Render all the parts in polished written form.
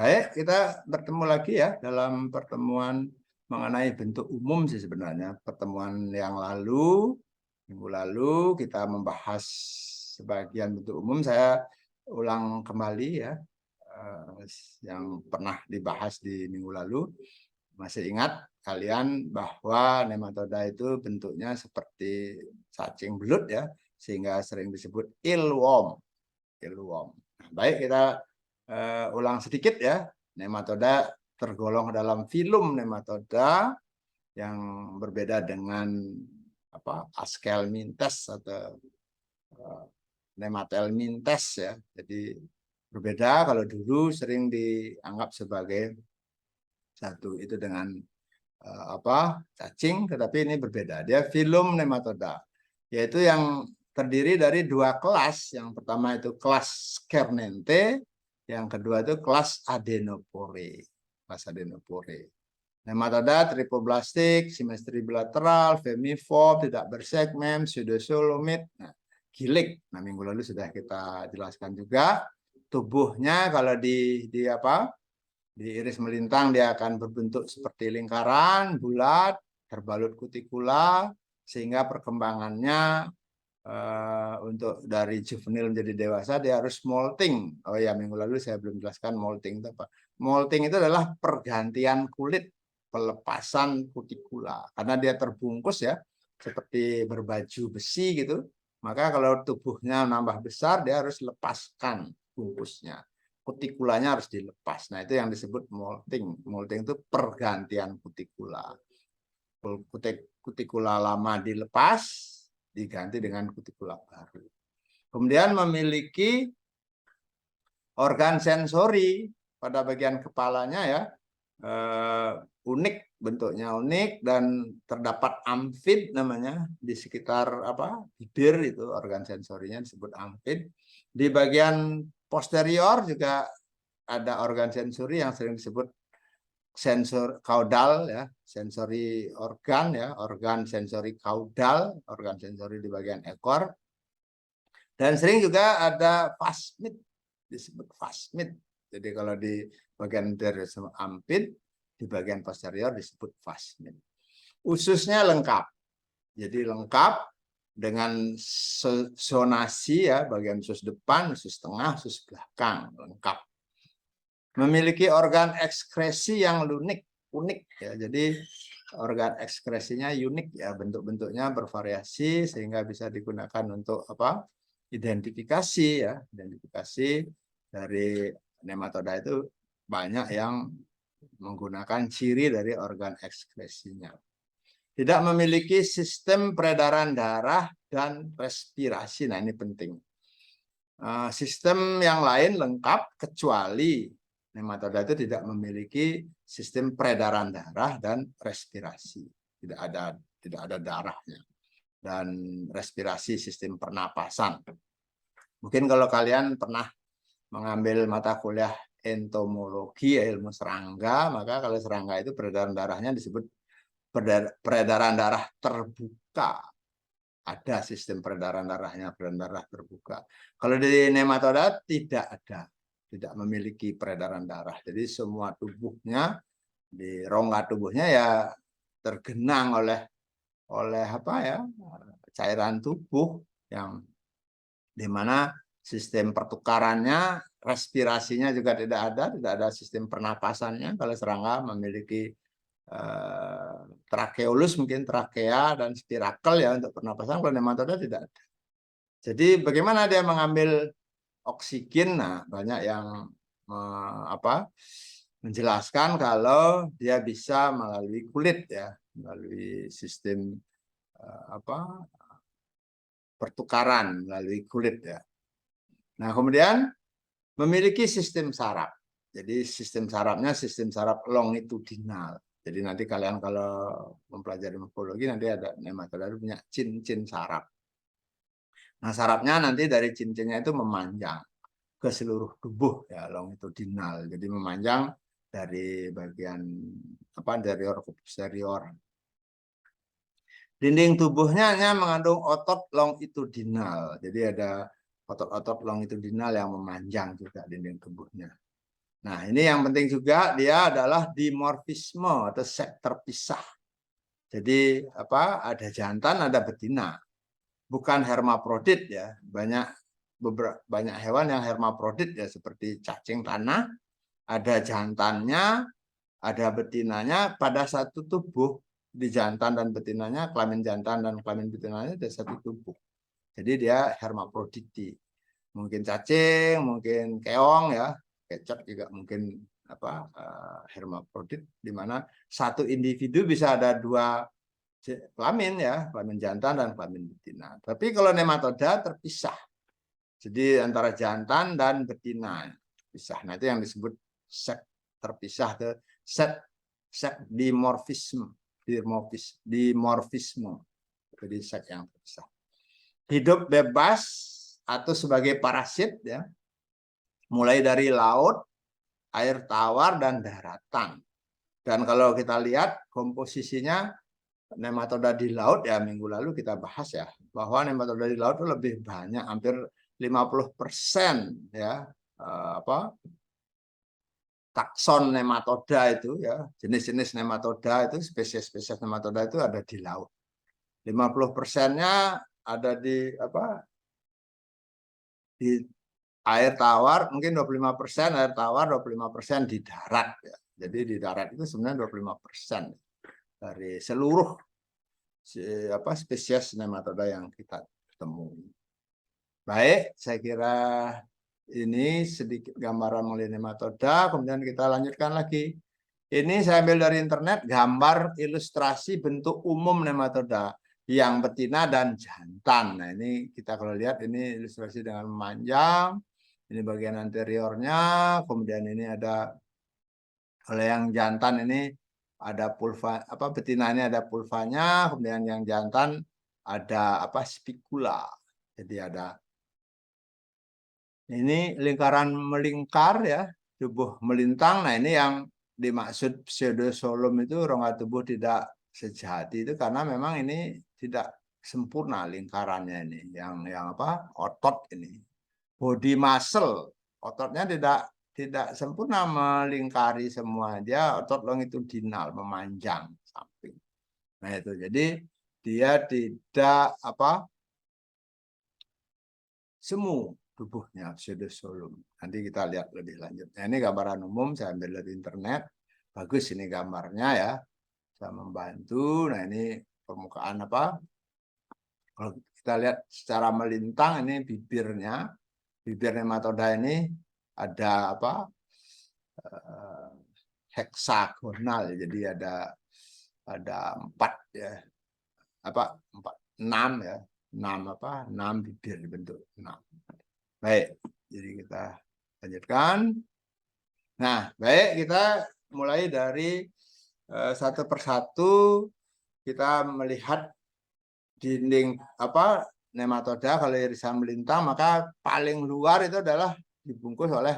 Baik, kita bertemu lagi ya dalam pertemuan mengenai bentuk umum sih sebenarnya. Pertemuan yang lalu, minggu lalu kita membahas sebagian bentuk umum. Saya ulang kembali ya yang pernah dibahas di minggu lalu. Masih ingat kalian bahwa nematoda itu bentuknya seperti cacing belut ya, sehingga sering disebut eelworm. Eelworm. Nah, baik, kita ulang sedikit ya. Nematoda tergolong dalam filum nematoda yang berbeda dengan Aschelminthes atau Nemathelminthes ya. Jadi berbeda. Kalau dulu sering dianggap sebagai satu itu dengan cacing, tetapi ini berbeda. Dia filum nematoda, yaitu yang terdiri dari dua kelas. Yang pertama itu kelas Schernente, yang kedua itu kelas Adenopore. Kelas Adenopore. Nematoda tripoblastik, simetri bilateral, vermiform, tidak bersegmen, pseudosolomid, gilik. Nah, minggu lalu sudah kita jelaskan juga. Tubuhnya kalau diiris melintang dia akan berbentuk seperti lingkaran, bulat, terbalut kutikula, sehingga perkembangannya untuk dari juvenil menjadi dewasa dia harus molting. Oh ya, minggu lalu saya belum jelaskan molting itu apa. Molting itu adalah pergantian kulit, pelepasan kutikula. Karena dia terbungkus ya, seperti berbaju besi gitu. Maka kalau tubuhnya nambah besar, dia harus lepaskan bungkusnya. Kutikulanya harus dilepas. Nah, itu yang disebut molting. Molting itu pergantian kutikula. Kutikula lama dilepas, diganti dengan kutikula baru. Kemudian memiliki organ sensori pada bagian kepalanya ya, unik, bentuknya unik, dan terdapat amfid namanya di sekitar bibir, itu organ sensorinya disebut amfid. Di bagian posterior juga ada organ sensori yang sering disebut sensor kaudal ya, sensori organ ya, organ sensori kaudal, organ sensori di bagian ekor. Dan sering juga ada plasmid, disebut plasmid. Jadi kalau di bagian anterior amfid, di bagian posterior disebut plasmid. Ususnya lengkap. Jadi lengkap dengan zonasi ya, bagian usus depan, usus tengah, usus belakang, lengkap. Memiliki organ ekskresi yang unik ya. Jadi organ ekskresinya unik ya, bentuk-bentuknya bervariasi sehingga bisa digunakan untuk identifikasi ya. Identifikasi dari nematoda itu banyak yang menggunakan ciri dari organ ekskresinya. Tidak memiliki sistem peredaran darah dan respirasi. Nah, ini penting. Sistem yang lain lengkap kecuali nematoda itu tidak memiliki sistem peredaran darah dan respirasi. Tidak ada darahnya. Dan respirasi, sistem pernapasan. Mungkin kalau kalian pernah mengambil mata kuliah entomologi, ilmu serangga, maka kalau serangga itu peredaran darahnya disebut peredaran darah terbuka. Ada sistem peredaran darahnya, peredaran darah terbuka. Kalau di nematoda tidak ada, tidak memiliki peredaran darah. Jadi semua tubuhnya, di rongga tubuhnya ya tergenang oleh cairan tubuh yang dimana sistem pertukarannya, respirasinya juga tidak ada sistem pernapasannya. Kalau serangga memiliki trakeolus, mungkin trakea dan spirakel ya untuk pernapasan. Kalau nematoda tidak ada. Jadi bagaimana dia mengambil oksigen? Nah, banyak yang menjelaskan kalau dia bisa melalui kulit ya, melalui sistem pertukaran melalui kulit ya. Nah, kemudian memiliki sistem saraf. Jadi sistem sarafnya sistem saraf longitudinal. Jadi nanti kalian kalau mempelajari morfologi nanti ada nematoda punya cincin saraf. Nah, sarafnya nanti dari cincinnya itu memanjang ke seluruh tubuh ya, longitudinal. Jadi memanjang dari bagian anterior ke posterior. Dinding tubuhnya hanya mengandung otot longitudinal. Jadi ada otot-otot longitudinal yang memanjang juga dinding tubuhnya. Nah, ini yang penting juga, dia adalah dimorfisme atau seks terpisah. Jadi apa? Ada jantan, ada betina. Bukan hermafrodit ya. Banyak hewan yang hermafrodit ya, seperti cacing tanah, ada jantannya, ada betinanya pada satu tubuh. Di jantan dan betinanya, kelamin jantan dan kelamin betinanya ada satu tubuh. Jadi dia hermafroditi. Mungkin cacing, mungkin keong ya, kecap juga mungkin apa hermafrodit, di mana satu individu bisa ada dua kelamin ya, kelamin jantan dan kelamin betina. Tapi kalau nematoda terpisah. Jadi antara jantan dan betina pisah. Nah, itu yang disebut seks terpisah, ke seks dimorfisme. Jadi seks yang terpisah. Hidup bebas atau sebagai parasit ya, mulai dari laut, air tawar, dan daratan. Dan kalau kita lihat komposisinya nematoda di laut ya, minggu lalu kita bahas ya, bahwa nematoda di laut itu lebih banyak, hampir 50% ya, takson nematoda itu ya, jenis-jenis nematoda itu, spesies-spesies nematoda itu ada di laut. 50%-nya ada di di air tawar, mungkin 25% air tawar, 25% di darat ya. Jadi di darat itu sebenarnya 25% dari seluruh spesies nematoda yang kita temui. Baik, saya kira ini sedikit gambaran mengenai nematoda, kemudian kita lanjutkan lagi. Ini saya ambil dari internet, gambar ilustrasi bentuk umum nematoda yang betina dan jantan. Nah, ini kita kalau lihat ini ilustrasi dengan memanjang. Ini bagian anteriornya, kemudian ini ada, kalau yang jantan ini ada pulva, betina ini ada pulvanya, kemudian yang jantan ada spikula. Jadi ada ini lingkaran melingkar ya, tubuh melintang. Nah, ini yang dimaksud pseudosolum itu rongga tubuh tidak sejati, itu karena memang ini tidak sempurna lingkarannya ini, yang otot ini. Body muscle, ototnya tidak sempurna melingkari semua, dia otot longitudinal, memanjang samping. Nah, itu jadi dia tidak semu tubuhnya, pseudosolum. Nanti kita lihat lebih lanjut. Nah, ini gambaran umum saya ambil dari internet. Bagus ini gambarnya ya, bisa membantu. Nah, ini permukaan kalau kita lihat secara melintang, ini bibirnya, bibir nematoda ini ada heksagonal, jadi ada 4 ya, 6 ya, 6 bibir dibentuk 6. Baik, jadi kita lanjutkan. Nah, baik, kita mulai dari satu persatu kita melihat dinding nematoda. Kalau irisan melintang, maka paling luar itu adalah dibungkus oleh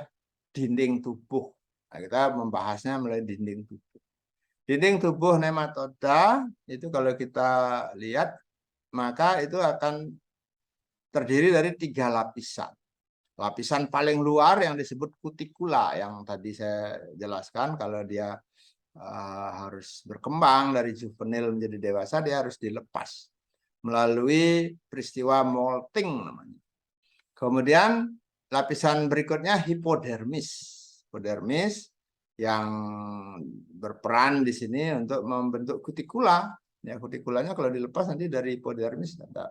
dinding tubuh. Nah, kita membahasnya mulai dinding tubuh. Dinding tubuh nematoda itu kalau kita lihat, maka itu akan terdiri dari 3 lapisan. Lapisan paling luar yang disebut kutikula, yang tadi saya jelaskan, kalau dia harus berkembang dari juvenil menjadi dewasa, dia harus dilepas melalui peristiwa molting namanya. Kemudian lapisan berikutnya hipodermis. Hipodermis yang berperan di sini untuk membentuk kutikula. Ya, kutikulanya kalau dilepas nanti dari hipodermis ada.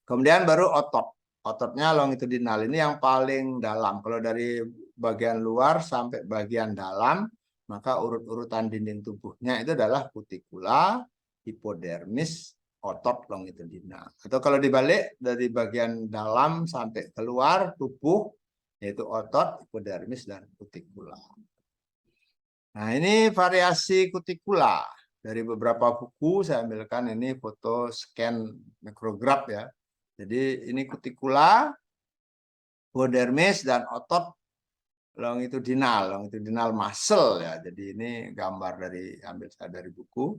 Kemudian baru otot. Ototnya longitudinal, ini yang paling dalam. Kalau dari bagian luar sampai bagian dalam, maka urut-urutan dinding tubuhnya itu adalah kutikula, hipodermis, otot longitudinal. Atau kalau dibalik, dari bagian dalam sampai keluar tubuh, yaitu otot, hipodermis, dan kutikula. Nah, ini variasi kutikula. Dari beberapa buku saya ambilkan ini foto scan mikrograf ya. Jadi ini kutikula, hipodermis, dan otot longitudinal muscle ya. Jadi ini gambar ambil dari buku.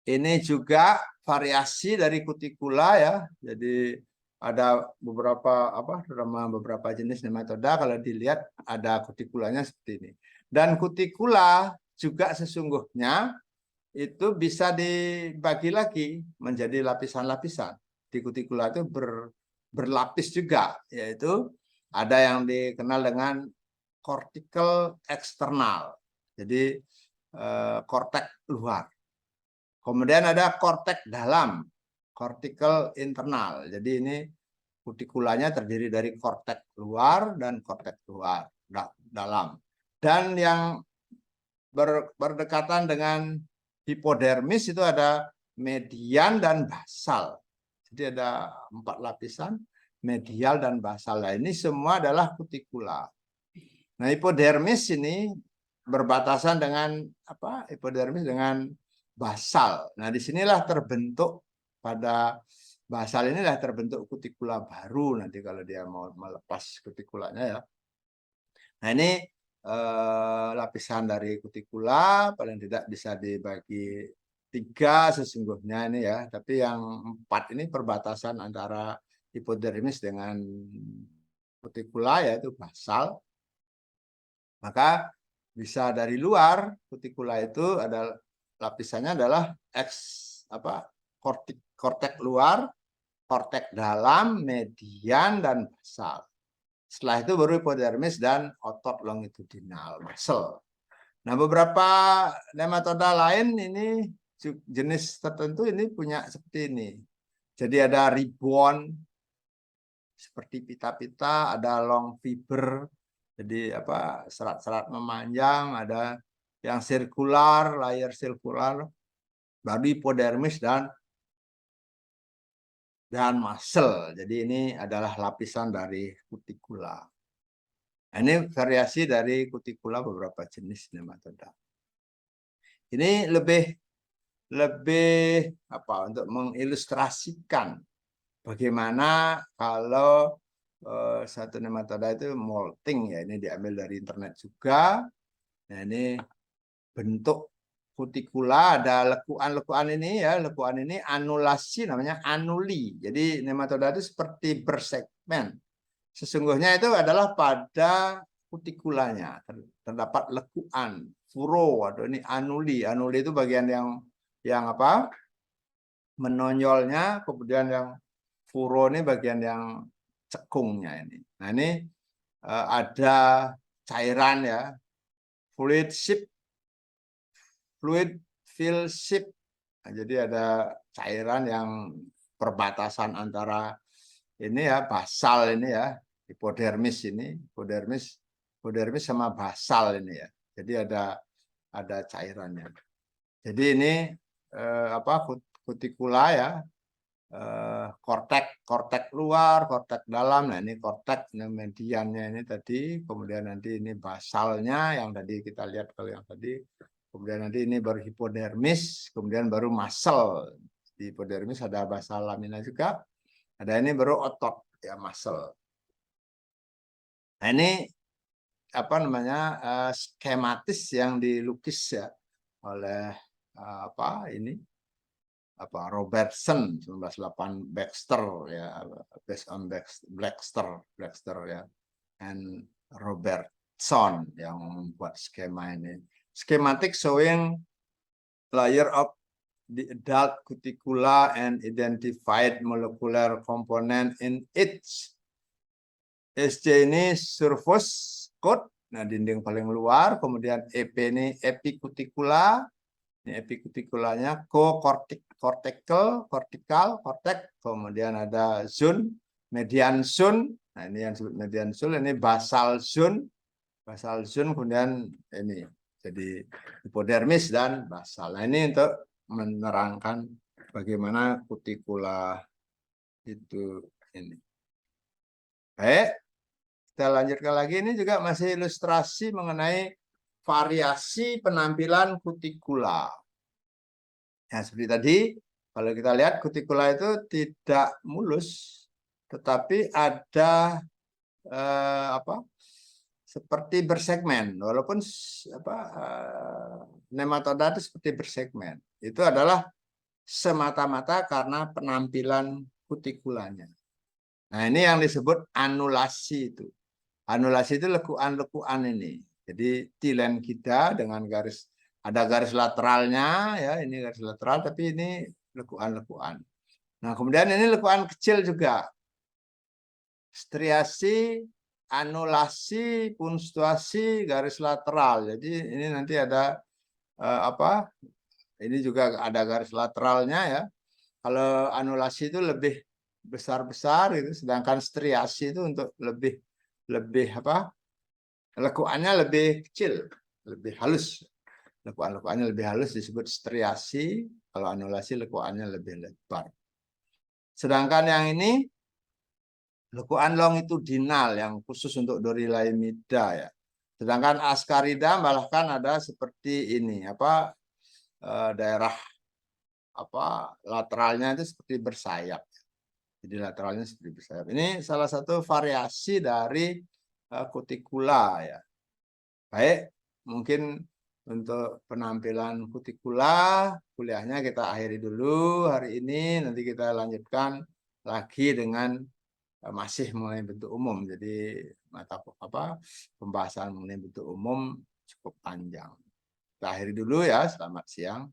Ini juga variasi dari kutikula ya. Jadi ada beberapa jenis nematoda, kalau dilihat ada kutikulanya seperti ini. Dan kutikula juga sesungguhnya itu bisa dibagi lagi menjadi lapisan-lapisan. Di kutikula itu berlapis juga, yaitu ada yang dikenal dengan kortikel eksternal, jadi kortek luar. Kemudian ada kortek dalam, kortikel internal. Jadi ini kutikulanya terdiri dari kortek luar dan kortek luar dalam. Dan yang berdekatan dengan hipodermis itu ada median dan basal. Jadi ada 4 lapisan, medial dan basal. Nah, ini semua adalah kutikula. Nah, hipodermis ini berbatasan dengan apa? Hipodermis dengan basal. Nah, disinilah terbentuk, pada basal inilah terbentuk kutikula baru nanti kalau dia mau melepas kutikulanya ya. Nah, ini lapisan dari kutikula paling tidak bisa dibagi 3 sesungguhnya ini ya, tapi yang 4 ini perbatasan antara hipodermis dengan kutikula yaitu basal. Maka bisa dari luar kutikula itu ada lapisannya adalah kortek luar, kortek dalam, median dan basal. Setelah itu baru hipodermis dan otot longitudinal, muscle. Nah, beberapa nematoda lain ini jenis tertentu ini punya seperti ini. Jadi ada ribbon seperti pita-pita, ada long fiber, jadi serat-serat memanjang, ada yang sirkular, layer sirkular, baru hipodermis dan muscle. Jadi ini adalah lapisan dari kutikula. Ini variasi dari kutikula beberapa jenis nematoda. Ini lebih untuk mengilustrasikan bagaimana kalau satu nematoda itu molting ya. Ini diambil dari internet juga. Nah, ini bentuk kutikula, ada lekuan-lekuan ini ya, lekuan ini anulasi namanya anuli. Jadi nematoda itu seperti bersegmen. Sesungguhnya itu adalah pada kutikulanya terdapat lekuan, furo atau ini anuli. Anuli itu bagian yang menonjolnya, kemudian yang furo ini bagian yang cekungnya ini. Nah, ini ada cairan ya, fluid fill ship. Nah, jadi ada cairan yang perbatasan antara ini ya, basal ini ya, hipodermis sama basal ini ya. Jadi ada cairannya. Jadi ini kutikula ya, kortek luar, kortek dalam. Nah, ini kortek mediannya ini tadi, kemudian nanti ini basalnya yang tadi kita lihat kalau yang tadi. Kemudian nanti ini baru hipodermis, kemudian baru muscle. Di hipodermis ada basal lamina juga. Ada ini baru otot ya, muscle. Nah, ini skematis yang dilukis ya oleh Robertson 1908, Baxter ya, based on Baxter ya, and Robertson yang membuat skema ini. Schematic showing layer of the adult cuticula and identified molecular component in each. SC ini surface coat, nah dinding paling luar, kemudian EP ini epikutikula, ini epikutikulanya, cortical, kortek, kemudian ada zone, median zone, nah ini yang disebut median zone, ini basal zone, kemudian ini jadi hipodermis dan basal. Nah, ini untuk menerangkan bagaimana kutikula itu ini. Baik, kita lanjutkan lagi. Ini juga masih ilustrasi mengenai variasi penampilan kutikula. Nah, seperti tadi, kalau kita lihat kutikula itu tidak mulus, tetapi ada seperti bersegmen, walaupun nematoda itu seperti bersegmen. Itu adalah semata-mata karena penampilan kutikulanya. Nah, ini yang disebut anulasi itu. Anulasi itu lekuan-lekuan ini. Jadi tilen kita dengan garis, ada garis lateralnya ya, ini garis lateral, tapi ini lekuan-lekuan. Nah, kemudian ini lekuan kecil juga. Striasi, anulasi, punstuasi, garis lateral. Jadi ini nanti ada apa? Ini juga ada garis lateralnya ya. Kalau anulasi itu lebih besar-besar gitu, sedangkan striasi itu untuk lebih apa? Lekuannya lebih kecil, lebih halus. Lekuan-lekuannya lebih halus disebut striasi, kalau anulasi lekuannya lebih lebar. Sedangkan yang ini lekuan longitudinal yang khusus untuk Dorilaimida ya. Sedangkan Ascarida bahkan ada seperti ini apa daerah apa lateralnya itu seperti bersayap. Jadi lateralnya seperti bersayap. Ini salah satu variasi dari kutikula ya. Baik, mungkin untuk penampilan kutikula kuliahnya kita akhiri dulu hari ini. Nanti kita lanjutkan lagi dengan masih mengenai bentuk umum. Jadi mata apa pembahasan mengenai bentuk umum cukup panjang. Kita akhiri dulu ya. Selamat siang.